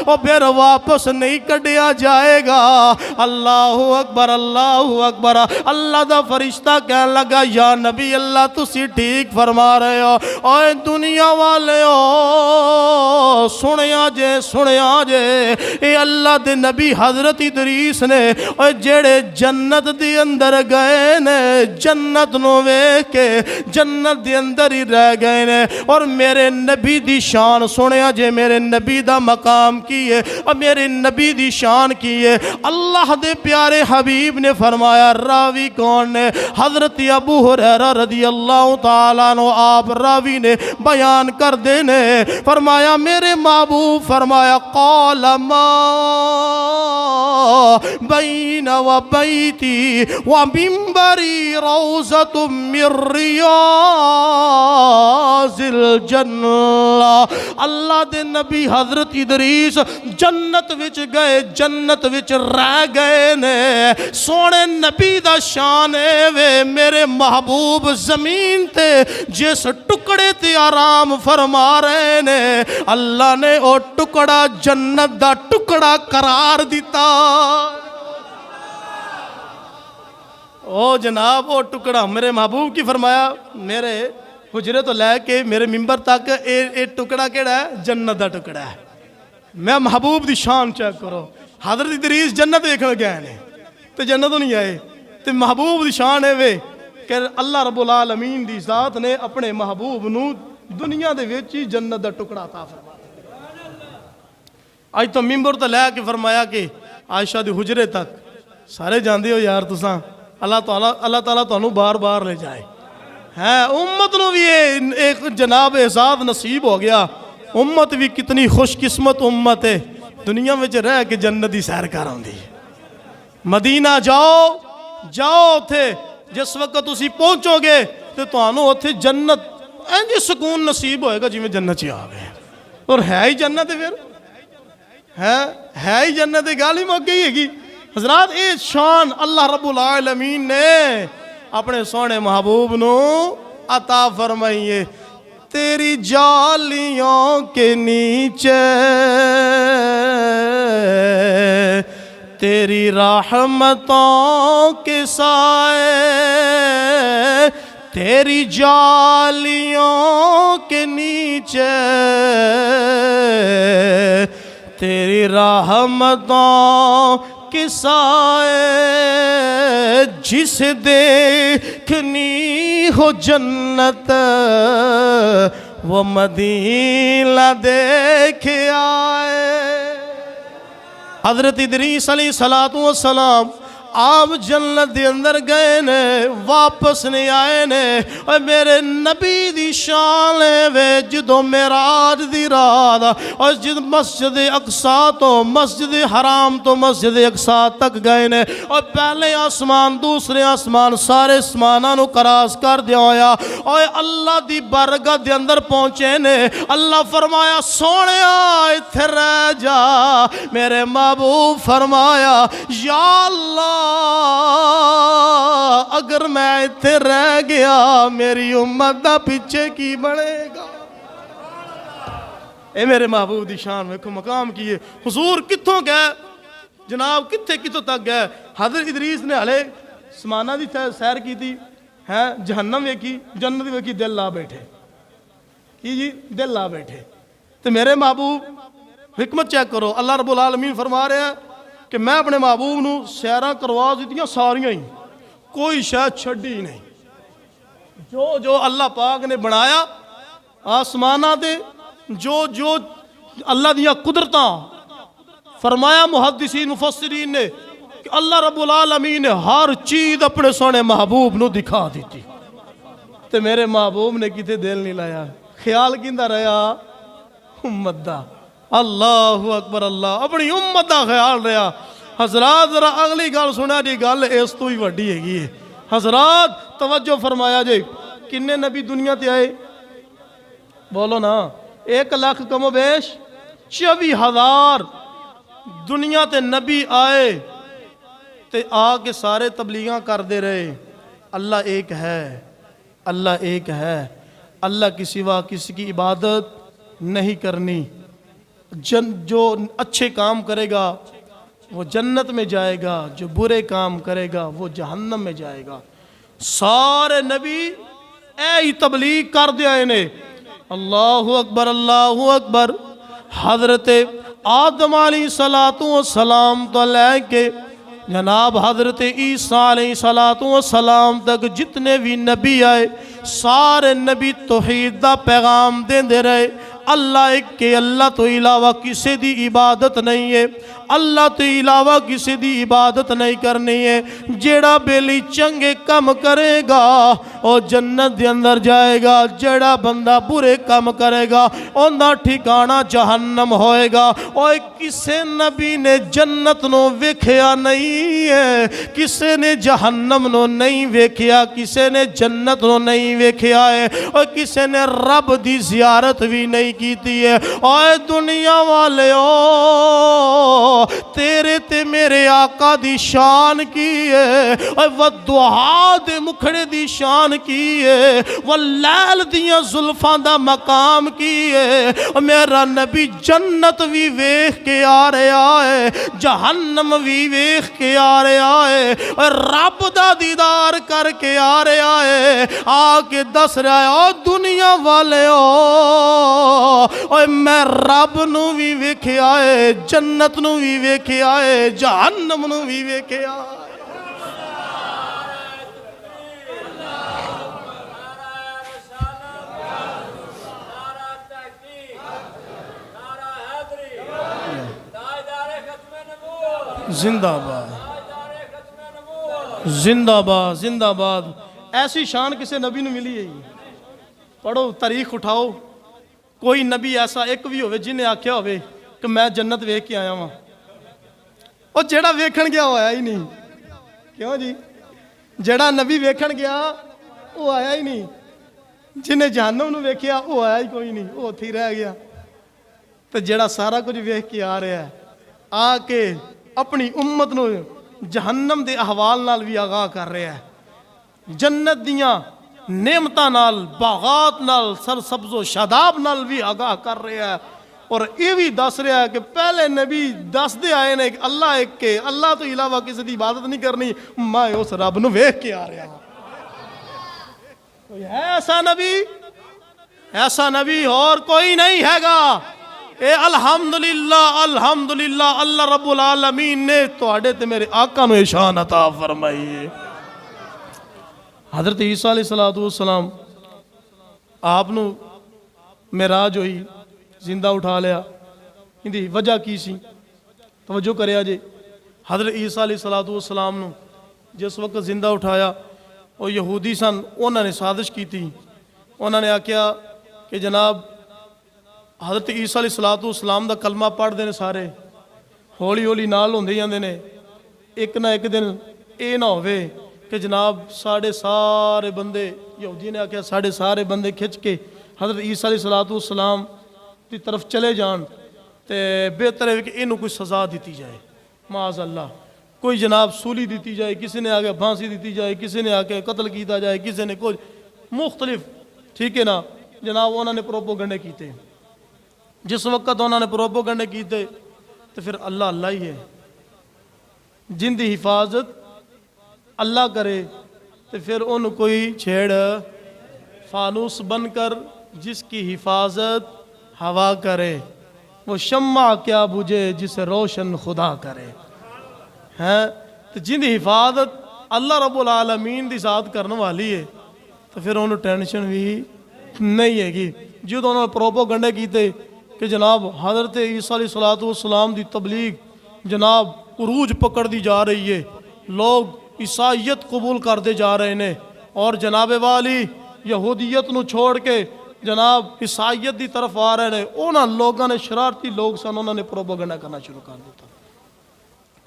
اور پھر واپس نہیں کڈیا جائے گا۔ اللہ اکبر اللہ اکبر۔ اللہ دا فرشتہ کہن لگا یا نبی اللہ تسی ٹھیک فرما رہے ہو، اور دنیا والے ہو سنیا جے اے اللہ دے نبی حضرت ادریس نے اور جڑے جنت دے اندر گئے نے جنت نو ویکھ کے جنت دے اندر ہی رہ گئے نے، اور میرے نبی دی شان سنیا جے، میرے نبی دا مقام کی ہے اور میرے نبی دی شان کی ہے۔ اللہ دے پیارے حبیب نے فرمایا، راوی کون نے؟ حضرت ابو ہریرہ رضی اللہ تعالیٰ عنہ آپ راوی نے بیان کر دینے، فرمایا میرے محبوب فرمایا قال ما بین و بیتی و منبری روضۃ من ریاض الجنہ۔ اللہ دے نبی حضرت ادریس جنت وچ گئے، جنت وچ رہ گئے نے۔ سونے نبی دا شان ہے وے میرے محبوب زمین تے جس ٹکڑے تے آرام فرما رہے نے، اللہ نے او ٹکڑا جنت دا ٹکڑا قرار دیتا۔ او جناب او ٹکڑا میرے محبوب کی فرمایا میرے حجرے تو لے کے میرے ممبر تک اے ٹکڑا کیڑا ہے؟ جنت دا ٹکڑا ہے۔ میں محبوب دی شان چیک کرو، حضرت ادریس جنت دیکھنے گئے نے تے جنتوں نہیں آئے، تے محبوب دی شان ہے وے کہ اللہ رب العالمین دی ذات نے اپنے محبوب نو دنیا دے وچ ہی جنت دا ٹکڑا عطا فرمایا۔ آج تو ممبر تو لے کے فرمایا کہ عائشہ دی حجرے تک سارے جاندے ہو یار تساں، اللہ تعالیٰ تو انہوں بار بار لے جائے ہیں۔ امت نو بھی ایک جناب اعزاز نصیب ہو گیا۔ امت بھی کتنی خوش قسمت امت ہے، دنیا میں رہ کے جنت دی سیر کر آندی ہے۔ مدینہ جاؤ تھے جس وقت اسی پہنچو گے تو تانوں اتھے جنت انج سکون نصیب ہوئے گا جی میں جنت چ آ گئے، اور ہے ہی جنت پھر ہے ہی جنت گل ہی مک گئی ہے گی۔ حضرات اے شان اللہ رب العالمین نے اپنے سونے محبوب نو عطا فرمائی ہے۔ تیری جالیوں کے نیچے تیری رحمتوں کے سائے، تیری جالیوں کے نیچے تیری رحمتوں کے سائے، جسے دیکھنی ہو جنت وہ مدینہ دیکھ آئے۔ حضرت ادریس علیہ السلام آپ جنت دے اندر گئے نے، واپس نہیں آئے نے۔ اور میرے نبی دی شان وے جدو معراج دی رات اور جد مسجد اقصی تو مسجد حرام تو مسجد اقصی تک گئے نے، اور پہلے آسمان دوسرے آسمان سارے آسماناں نو کراس کر دیا ہویا، اور اللہ دی بارگاہ دے اندر پہنچے نے۔ اللہ فرمایا سونیا ایتھے رہ جا، میرے محبوب فرمایا یا اللہ اگر میں ایتھے رہ گیا میری امت دا پیچھے کی بنے گا۔ اے میرے محبوب دی شان ویکھو مقام کیے، حضور کتھوں گئے جناب، کتھوں تک گئے۔ حضرت ادریس نے ہلے سمانہ دی سیر کی تھی، جہنم ویکھی، جنت ویکھی، دل لا بیٹھے کی جی، دل لا بیٹھے۔ تو میرے محبوب حکمت چیک کرو، اللہ رب العالمین فرما رہے ہیں کہ میں اپنے محبوب نو سیرہ کروا دیتیاں ساریاں ہی، کوئی شاید چھڑی ہی نہیں۔ جو اللہ پاک نے بنایا آسمانہ دے، جو اللہ دیا قدرتاں، فرمایا محدثین مفسرین نے کہ اللہ رب العالمین نے ہر چیز اپنے سونے محبوب نو دکھا دیتی۔ تو میرے محبوب نے کتے دل نہیں لایا، خیال کیندہ رہا امت دا۔ اللہ اکبر، اللہ اپنی امت دا خیال رہا۔ حضرات ذرا اگلی گل سنا جی، گل اس تو ہی وڈی ہے گی۔ حضرات توجہ فرمایا جی، کنے نبی دنیا تے آئے بولو نا؟ 1 لاکھ کم و بیش 24,000 دنیا تے نبی آئے تے آ کے سارے تبلیغاں کر دے رہے۔ اللہ ایک ہے، اللہ ایک ہے، اللہ کی سوا کسی کی عبادت نہیں کرنی۔ جو اچھے کام کرے گا وہ جنت میں جائے گا، جو برے کام کرے گا وہ جہنم میں جائے گا۔ سارے نبی اے ہی تبلیغ کر دیا انہیں۔ اللہ اکبر، اللہ اکبر۔ حضرت آدم علیہ السلام تو لے کے جناب حضرت عیسیٰ علیہ السلام تک جتنے بھی نبی آئے سارے نبی توحید دا پیغام دے رہے۔ اللہ ایک کہ اللہ تو علاوہ کسی دی عبادت نہیں ہے، اللہ تو علاوہ کسی دی عبادت نہیں کرنی ہے. جیڑا بیلی چنگے کم کرے گا او جنت دے اندر جائے گا. جیڑا بندہ برے کم کرے گا اوندا ٹھکانہ جہنم ہوئے گا. اوے کسے نبی نے جنت نو ویکھیا نہیں ہے, کسے نے جہنم نو نہیں ویکھیا, کسے نے جنت نو نہیں ویکھیا ہے, اور کسے نے رب دی زیارت بھی نہیں کیتی ہے. اوے دنیا والے تیرے تے میرے آقا دی شان کی ہے, والضحیٰ دے مکھڑے دی شان کی ہے, واللیل دیاں زلفاں دا مقام کی ہے. میرا نبی جنت بھی ویکھ کے آ رہا ہے, جہنم بھی ویکھ کے آ رہا ہے, اور رب دا دیدار کر کے آ رہا ہے. آ کے دس رہا ہے او دنیا والے میں رب نو بھی ویکھیا ہے, جنت نو بھی ویکھیا ہے, جہنم نو بھی ویکھیا ہے. زندہ باد, زندہ باد, زندہ باد. ایسی شان کسے نبی نے ملی ہے. پڑھو تاریخ اٹھاؤ, کوئی نبی ایسا ایک بھی ہوئے جنہیں آکھیا ہوئے کہ میں جنت ویکھ کے آیا ہوں, اور جیڑا ویکھن گیا وہ آیا ہی نہیں. کیوں جی؟ جیڑا نبی ویکھن گیا وہ آیا ہی نہیں, جنہیں جہنم نو ویکھیا وہ آیا ہی کوئی نہیں, وہ تھی رہ گیا. تو جیڑا سارا کچھ ویکھ کے آ رہا ہے, آ کے اپنی امت نو جہنم دے احوال نال بھی آگاہ کر رہا ہے, جنت دیاں نعمتاں نال, باغات نال, سرسبز و شاداب نال بھی آگاہ کر رہا ہے. اور یہ بھی دس رہا ہے کہ پہلے نبی دس دے آئے نے کہ اللہ ایک کے, اللہ تو علاوہ کسی دی عبادت نہیں کرنی, میں اس رب نو ویکھ کے آ رہا ہوں. کوئی ہے ایسا نبی؟ ایسا نبی اور کوئی نہیں ہے گا. اے الحمدللہ, الحمدللہ, اللہ رب العالمین نے توڑے تے میرے آقا نو شان عطا فرمائی ہے. حضرت عیسیٰ علیہ السلام آپ نو معراج ہوئی, زندہ اٹھا لیا. اندی وجہ کی سی توجہ کریا جے. حضرت عیسیٰ علیہ السلام نو جس وقت زندہ اٹھایا, وہ یہودی سن, انہوں نے سازش کی تھی. انہوں نے آکھیا کہ جناب حضرت عیسیٰ علیہ السلام دا کلمہ پڑھ دینے سارے, ہولی ہولی نال ہوندے جاندے نے. ایک نہ ایک دن اے نہ ہوئے کہ جناب ساڑھے سارے بندے, یہودی نے آکھیا ساڑھے سارے بندے کھچ کے حضرت عیسیٰ علیہ السلام دی طرف چلے جان, تے بہتر ہے کہ انہوں کوئی سزا دیتی جائے. معاذ اللہ, کوئی جناب سولی دیتی جائے, کسی نے آگے پھانسی دیتی جائے, کسی نے آگے قتل کیتا جائے, کسی نے کچھ مختلف. ٹھیک ہے نا جناب, انہوں نے پروپوگنڈے کیتے. جس وقت انہوں نے پروپوگنڈے کیتے تو پھر اللہ اللہ ہی ہے, جن دی حفاظت اللہ کرے تو پھر ان کوئی چھیڑ. فانوس بن کر جس کی حفاظت ہوا کرے, وہ شمع کیا بجھے جسے روشن خدا کرے. ہیں تو جن دی حفاظت اللہ رب العالمین دی ذات کرنے والی ہے تو پھر انہوں ٹینشن بھی نہیں ہے گی. جو انہوں نے پروپوگنڈے کیتے کہ جناب حضرت عیسیٰ علیہ السلام دی تبلیغ جناب عروج پکڑ دی جا رہی ہے, لوگ عیسائیت قبول کرتے جا رہے ہیں, اور جناب والی یہودیت نو چھوڑ کے جناب عیسائیت دی طرف آ رہے ہیں. انہاں لوگوں نے, شرارتی لوگ سن, انہوں نے پروپوگنڈا کرنا شروع کر دیتا.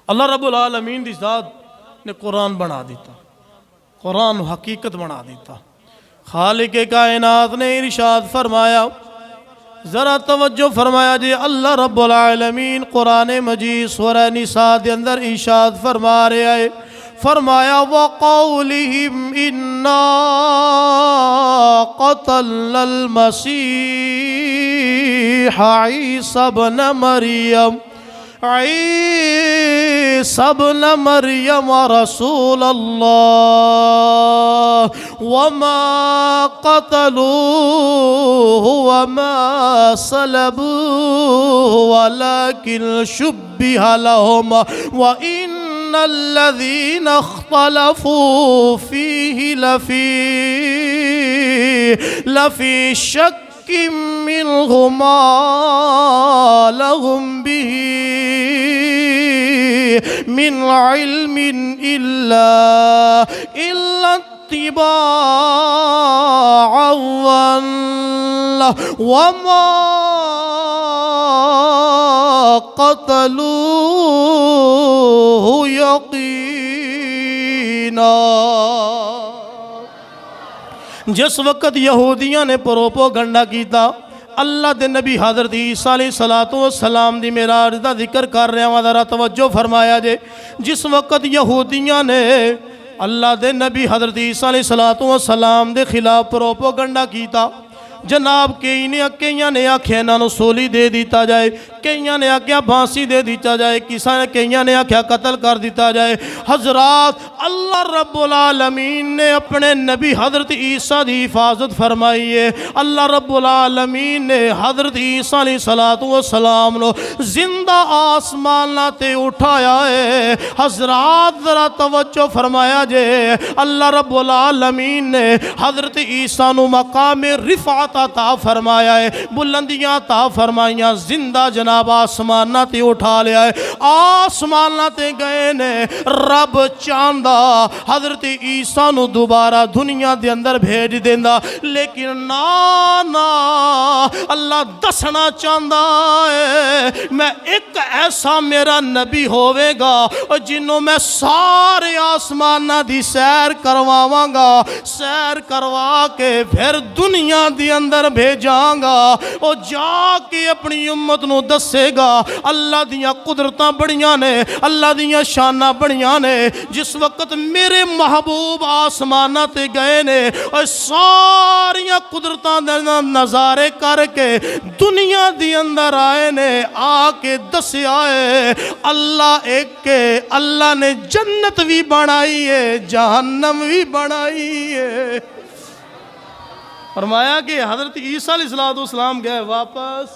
اللہ رب العالمین دی ذات نے قرآن بنا دیتا, قرآن حقیقت بنا دیتا. خالق کائنات نے ارشاد فرمایا, ذرا توجہ فرمایا جی. اللہ رب العالمین قرآن مجید سورہ نساء دے اندر ارشاد فرما رہے ہیں, فرمایا وَقَوْلِهِمْ إِنَّا قَتَلْنَا الْمَسِيحَ عِيسَى ابْنَ مَرْيَمَ عيسى ابن مريم رسول الله وما قتلوه وما صلبوه ولكن شبه لهم وإن الذين اختلفوا فيه لفي شك منه ما لهم به من علم إلا اتباع الظن وما قتلوه يقينا۔ جس وقت یہودیاں نے پروپوگنڈا کیتا اللہ دے نبی حضرت عیسیٰ علیہ السلام دی معراج دا ذکر کر رہے ہیں، ذرا توجہ فرمایا جے۔ جس وقت یہودیاں نے اللہ دے نبی حضرت عیسیٰ علیہ السلام دے خلاف پروپوگنڈا کیتا، جناب کئیاں نے آکھیا انہاں نوں سولی دے دیتا جائے، کئیاں نے آکھیا پھانسی دے دیتا جائے، کئیاں نے آکھیا قتل کر دیتا جائے۔ حضرات اللہ رب العالمین نے اپنے نبی حضرت عیسیٰ دی حفاظت فرمائی ہے۔ اللہ رب العالمین نے حضرت عیسیٰ علیہ السلام نو زندہ آسمان تے اٹھایا ہے۔ حضرات ذرا توجہ فرمایا جے، اللہ رب العالمین نے حضرت عیسیٰ نو مقام رفعت عطا فرمایا ہے، بلندیاں عطا فرمائیاں، زندہ جناب آسمانہ تے اٹھا لیا ہے۔ آسمانہ تے گئے نے، رب چاندہ حضرت عیسیٰ نو دوبارہ دنیا دے اندر بھیج دیندہ، لیکن نا اللہ دسنا چاندہ ہے میں ایک ایسا میرا نبی ہوئے گا جنہوں میں سارے آسمانہ دی سیر کرواواں گا، سیر کروا کے پھر دنیا دی اندر بھیجاں گا، اور جا کے اپنی امت نو دسے گا اللہ دیاں قدرتاں بڑیاں نے، اللہ دیاں شانہ بڑیاں نے۔ جس وقت میرے محبوب آسمانہ تے گئے نے اور ساریاں قدرتاں نظارے کر کے دنیا دی اندر آئے نے، آ کے دسے آئے اللہ ایک کے، اللہ نے جنت بھی بنائی ہے، جہنم بھی بنائی ہے۔ فرمایا کہ حضرت عیسیٰ علیہ السلام گئے واپس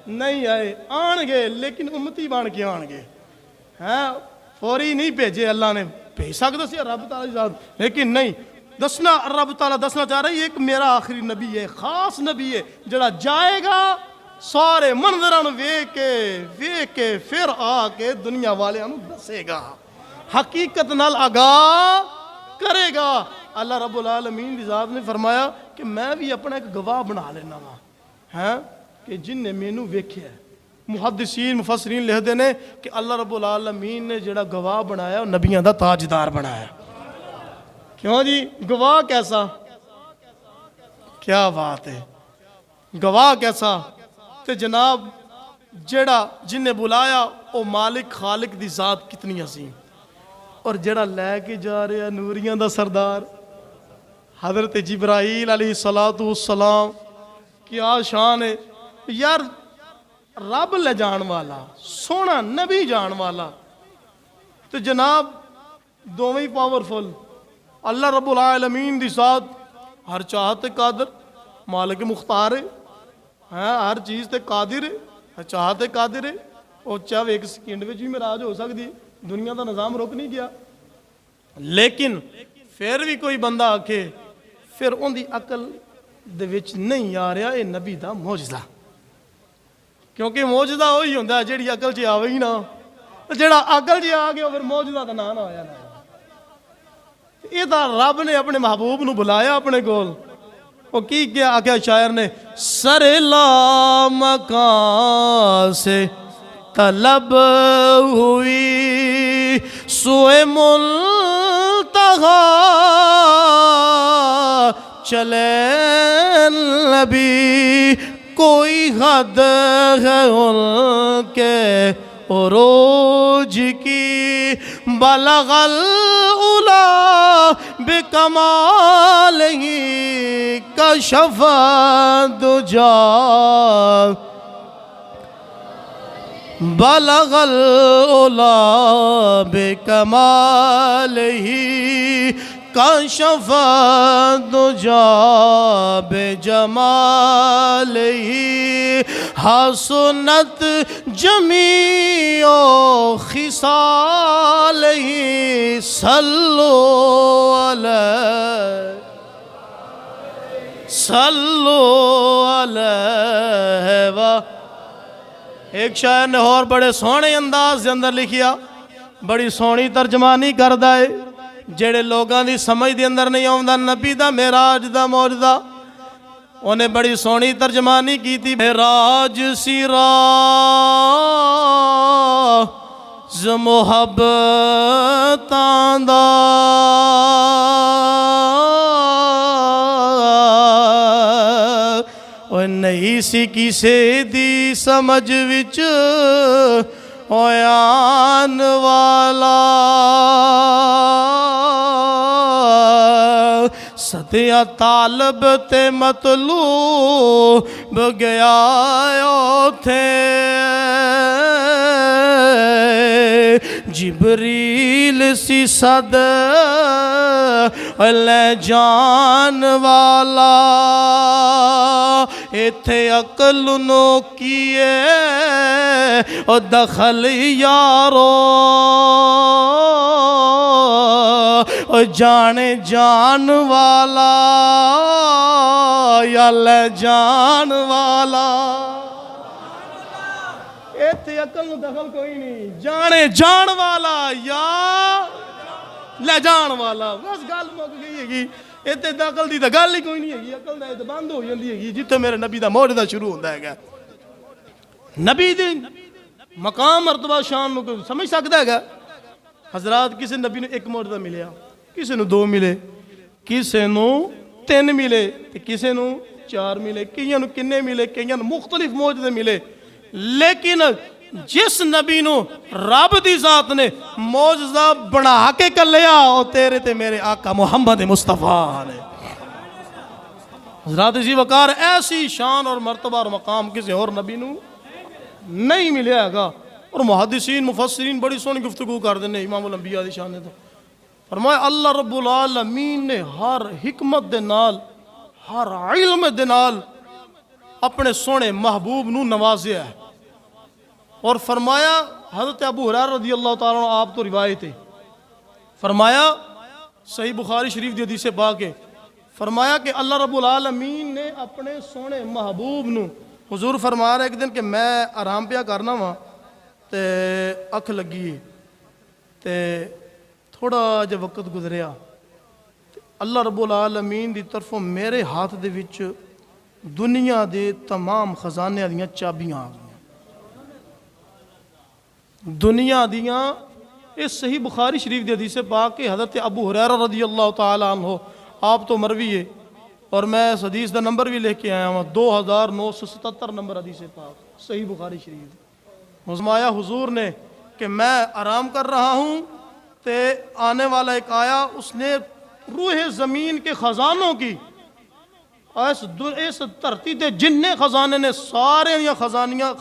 نہیں آئے، آن گئے لیکن امتی بان کے آن گئے، فوری نہیں بھیجے، اللہ نے بھیج سکتا سی رب تعالیٰ، لیکن نہیں دسنا، رب تعالیٰ دسنا چاہ رہا ہے ایک میرا آخری نبی ہے، خاص نبی ہے جڑا جائے گا سارے منظران ویکھ کے پھر آ کے دنیا والے ہم دسے گا، حقیقت نال آگاہ کرے گا۔ اللہ رب العالمین دی ذات نے فرمایا کہ میں بھی اپنا ایک گواہ بنا لینا ہاں کہ جن نے مینوں ویکھیا ہے۔ محدثین مفسرین لکھدے نے کہ اللہ رب العالمین نے جڑا گواہ بنایا وہ نبیاں دا تاجدار بنایا۔ کیوں جی گواہ کیسا؟ کیا بات ہے، گواہ کیسا؟ تے جناب جڑا جن نے بلایا وہ مالک خالق دی ذات کتنی عظیم، اور جڑا لے کے جا رہا ہے نوریاں دا سردار حضرت جبرائیل علیہ السلام، کیا شان ہے یار، رب لے جان والا سونا نبی جان والا، تو جناب دوویں پاورفل، اللہ رب العالمین دی ذات ہر چاہتے قادر، مالک مختار ہے، ہر چیز تے قادر ہے، ہر چاہتے قادر ہے، اور چاہے ایک سیکنڈ وچ بھی معراج ہو سکتی، دنیا دا نظام رک نہیں گیا۔ لیکن پھر بھی کوئی بندہ آکھے پھر ان دی عقل دے وچ نہیں آ رہا یہ نبی دا معجزہ، کیونکہ معجزہ وہی ہوندا ہے جیڑی عقل چ آوے ہی نہ، جیڑا عقل چ آ گیا پھر معجزہ دا نام نہ ہویا نہ۔ یہ تا رب نے اپنے محبوب نو بلایا اپنے کول، وہ کی کیا آکھیا شاعر نے، سر لامکان سے طلب ہوئی سوئے منتہا چلے نبی، کوئی حد ہے ان کے عروج کی، بلغ العلا بکمالہ کشف الدجا، بلغ العلا بکمالہ کشف الدجا بجمالہ، حسنت جمیع خصالہ، صلو علیہ صلو علیہ و ایک شاعر نے اور بڑے سونے انداز دے اندر لکھیا، بڑی سونی ترجمانی کردا ہے جڑے لوگاں دی سمجھ دے اندر نہیں آوندا نبی دا معراج دا معجزہ، انہیں بڑی سونی ترجمانی کی تھی۔ معراج سی راز محبتاں دا او نہیں سی کسے دی سمجھ وچ آن والا، ستیا طالب تے مطلوب گیا اوتھے، جبریل سی صد لے جان والا، ایتھے عقل نو کیے او دخل یارو، او جانے جان والا یا لے جان والا، ایتھے عقل نو دخل کوئی نہیں، جانے جان والا یا لے جان والا، بس گل مک گئی ہے گی، ایتھے دخل دی گل ہی کوئی نہیں ہے گی، عقل دا تے بند ہو جاندی ہے گی جتھے میرے نبی دا معجزہ شروع ہوندا ہے گا۔ نبی دی مقام مرتبہ شان نو سمجھ سکدا ہے گا؟ حضرات کسے نبی نے ایک معجزہ ملیا، کسے نو 2 ملے، کسے نو 3 ملے، کسے نو 4 ملے، کئیاں نو کنے ملے، کئیاں نو مختلف معجزے ملے، لیکن جس نبی نو رب دی ذات نے معجزہ بنا کے کلیا او تیرے تے میرے آقا محمد مصطفیٰ نے۔ حضرات عزیز وقار ایسی شان اور مرتبہ اور مقام کسی اور نبی نو نہیں ملیا گا، اور محدثین مفسرین بڑی سونی گفتگو کر دینے امام الانبیاء دی شان نے تو فرمایا اللہ رب العالمین نے ہر حکمت دے نال ہر علم دے نال اپنے سونے محبوب نو نوازیا ہے، اور فرمایا حضرت ابو ہریرہ رضی اللہ تعالیٰ عنہ آپ تو روایت ہے، فرمایا صحیح بخاری شریف دی حدیث پاک ہے، فرمایا کہ اللہ رب العالمین نے اپنے سونے محبوب نو حضور فرما رہے ایک دن کہ میں آرام پیا کرنا وا تے اکھ لگی تے تھوڑا جا وقت گزریا، اللہ رب العالمین دی طرفوں میرے ہاتھ دے وچ دنیا دے تمام خزانے دیاں چابیاں آ گئیں، دنیا دیاں اس صحیح بخاری شریف دی حدیث پاک کہ حضرت ابو ہریرہ رضی اللہ تعالیٰ عنہ آپ تو مروی ہے، اور میں اس حدیث دا نمبر بھی لے کے آیا ہوں 2977 نمبر حدیث پاک صحیح بخاری شریف، فرمایا حضور نے کہ میں آرام کر رہا ہوں تے آنے والا ایک آیا، اس نے روح زمین کے خزانوں کی اس دھرتی دے جننے خزانے نے سارے دیا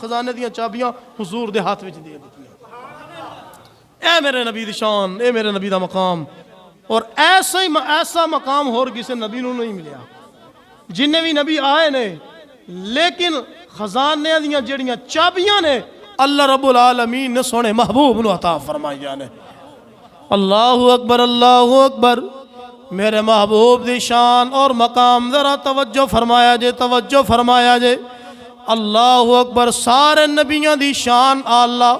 خزانے دیا چابیاں حضور دے ہاتھ وچ دے دیتی، اے میرے نبی دی شان، اے میرے نبی دا مقام، اور ایسا مقام اور کسی نبی نو نہیں ملیا، جنہیں بھی نبی آئے نے لیکن خزانے دیاں جڑیاں چابیاں نے اللہ رب العالمین نے سونے محبوب نو عطا فرمائیا نے۔ اللہ اکبر اللہ اکبر، میرے محبوب دی شان اور مقام ذرا توجہ فرمایا جے، توجہ فرمایا جے، اللہ اکبر، سارے نبیاں دی شان اللہ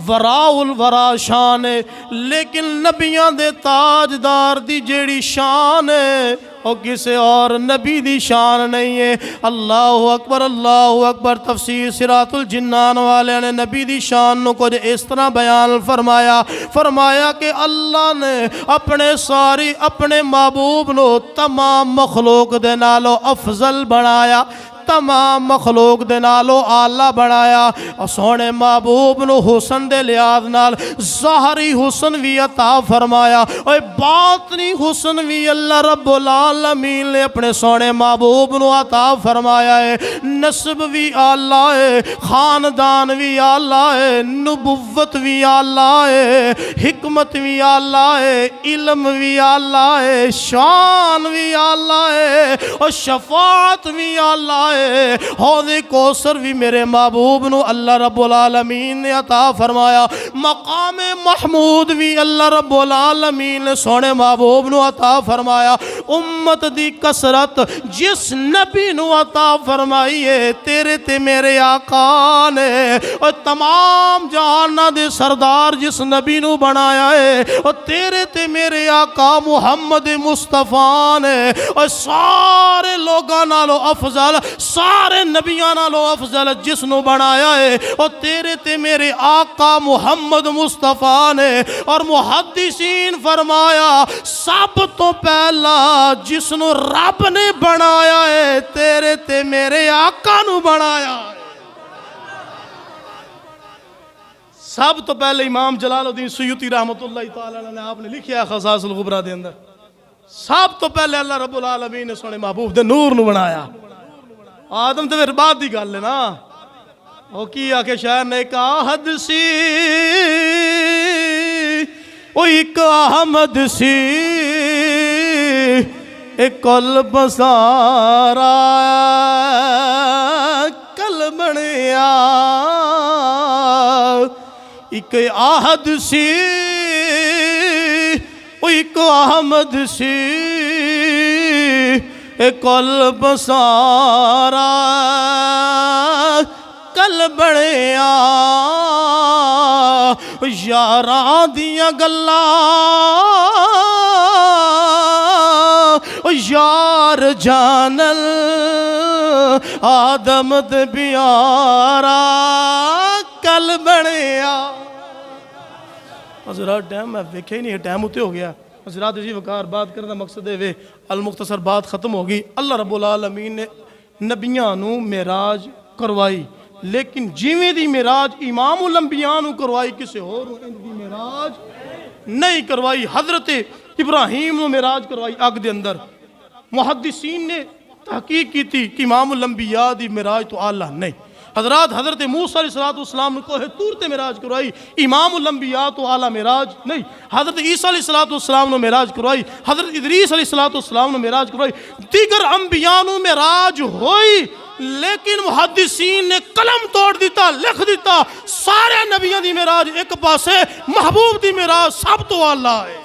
وراء الورا شان ہے، لیکن نبیاں دے تاجدار دی جیڑی شان ہے اور کسے اور نبی دی شان نہیں ہے۔ اللہ اکبر، تفسیر صراط الجنان والے نے نبی دی شان نو کچھ اس طرح بیان فرمایا کہ اللہ نے اپنے محبوب نو تمام مخلوق دے نالو افضل بنایا، تمام مخلوق دے نالو آلہ بنایا، اور سونے محبوب نو حسن دے لحاظ نال ظاہری حسن بھی عطا فرمایا، اور باطنی حسن بھی اللہ رب العالمین نے اپنے سونے محبوب نو عطا فرمایا ہے، نسب بھی آلہ ہے، خاندان بھی آلہ ہے، نبوت بھی آلہ ہے، حکمت بھی آلہ ہے، علم بھی آلہ ہے، شان بھی آلہ ہے، اور شفاعت بھی آلہ ہے، ہے حوض کوثر بھی میرے محبوب نو اللہ رب العالمین نے عطا فرمایا، مقام محمود بھی اللہ رب العالمین نے سونے محبوب نو عطا فرمایا۔ امت دی کثرت جس نبی نو عطا فرمائی ہے تیرے تے میرے آقا نے، اور تمام جہاناں دے سردار جس نبی نو بنایا ہے اور تیرے تے میرے آقا محمد مصطفیٰ نے، اور سارے لوگاں نالو افضل، سارے نبیاں نالو افضل جس نو بنایا ہے اور تیرے تے میرے آقا محمد مصطفیٰ نے۔ اور محدثین فرمایا سب تو پہلا جس نو رب نے بنایا ہے تیرے تے میرے آقا نو بنایا ہے۔ سب تو پہلے امام جلال الدین سیوطی رحمت اللہ تعالیٰ نے آپ نے لکھیا خصائص الغبرا دے اندر، سب تو پہلے اللہ رب العالمین نے سونے محبوب دے نور نو بنایا۔ آدم تے پھر بعد دی گل ہے نا، وہ کی آکے شاعر نے ایک آہد سی وہ ایک احمد سی ایک قلب سارا کل بنیا، ایک آہد سی ایک احمد سی ایک قلب سارا کل بنیا، یاراں دیاں گلاں یار جانل آدم تے پیارا کل بنیا۔ حضرات ٹائم میں ویکھے ہی نہیں، ٹائم ہوتے ہو گیا۔ حضرات اسی وقار بات کرنا مقصد ہے المختصر بات ختم ہوگی۔ اللہ رب العالمین نے نبیاں نو معراج کروائی، لیکن جیویں دی معراج امام الانبیاء نو کروائی کسے اور ان دی معراج نہیں کروائی۔ حضرت ابراہیم نو معراج کروائی اگ دے اندر۔ محدثین نے تحقیق کی تھی کہ امام الانبیاء دی معراج تو اعلیٰ نہیں۔ حضرات حضرت موسیٰ علیہ السلام نے کوہ طور تے معراج کروائی، امام الانبیاء تو اعلیٰ معراج نہیں۔ حضرت عیسیٰ علیہ السلام نے معراج کروائی، حضرت ادریس علیہ السلام نے معراج کروائی، دیگر انبیاء نے معراج ہوئی، لیکن محدثین نے قلم توڑ دیتا، لکھ دیتا سارے نبیوں دی معراج ایک پاسے، محبوب دی معراج سب تو اعلیٰ ہے۔